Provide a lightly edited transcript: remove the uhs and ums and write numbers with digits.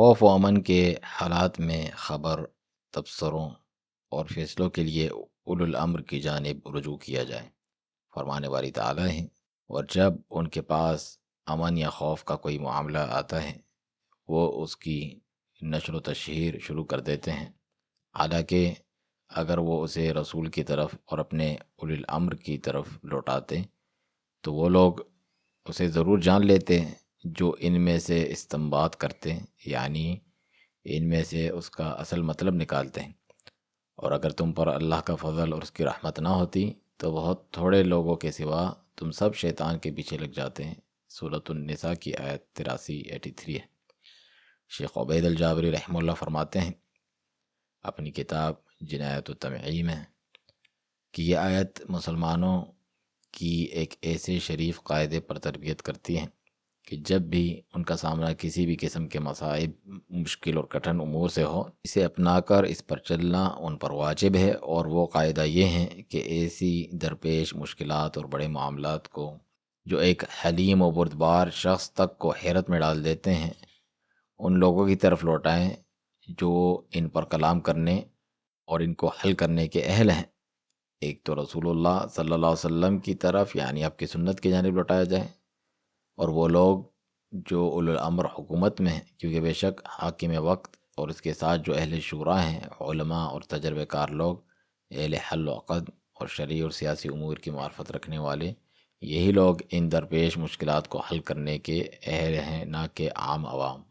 خوف و امن کے حالات میں خبر، تبصروں اور فیصلوں کے لیے اولو الامر کی جانب رجوع کیا جائے۔ فرمانے والی تعالیٰ ہیں، اور جب ان کے پاس امن یا خوف کا کوئی معاملہ آتا ہے وہ اس کی نشر و تشہیر شروع کر دیتے ہیں، حالانکہ اگر وہ اسے رسول کی طرف اور اپنے اولی الامر کی طرف لوٹاتے تو وہ لوگ اسے ضرور جان لیتے ہیں، جو ان میں سے استنباط کرتے ہیں، یعنی ان میں سے اس کا اصل مطلب نکالتے ہیں۔ اور اگر تم پر اللہ کا فضل اور اس کی رحمت نہ ہوتی تو بہت تھوڑے لوگوں کے سوا تم سب شیطان کے پیچھے لگ جاتے ہیں۔ سورۃ النساء کی آیت 83 ہے۔ شیخ عبید الجابری رحمہ اللہ فرماتے ہیں اپنی کتاب جنایت التمعین میں کہ یہ آیت مسلمانوں کی ایک ایسے شریف قاعدے پر تربیت کرتی ہیں کہ جب بھی ان کا سامنا کسی بھی قسم کے مصائب، مشکل اور کٹھن امور سے ہو، اسے اپنا کر اس پر چلنا ان پر واجب ہے۔ اور وہ قاعدہ یہ ہے کہ ایسی درپیش مشکلات اور بڑے معاملات کو جو ایک حلیم و بردبار شخص تک کو حیرت میں ڈال دیتے ہیں، ان لوگوں کی طرف لوٹائیں جو ان پر کلام کرنے اور ان کو حل کرنے کے اہل ہیں۔ ایک تو رسول اللہ صلی اللہ علیہ وسلم کی طرف، یعنی آپ کی سنت کی جانب لوٹایا جائے، اور وہ لوگ جو اولو الامر حکومت میں ہیں، کیونکہ بے شک حاکم وقت اور اس کے ساتھ جو اہل شورا ہیں، علماء اور تجربہ کار لوگ، اہل حل و عقد اور شرعی اور سیاسی امور کی معرفت رکھنے والے، یہی لوگ ان درپیش مشکلات کو حل کرنے کے اہل ہیں، نہ کہ عام عوام۔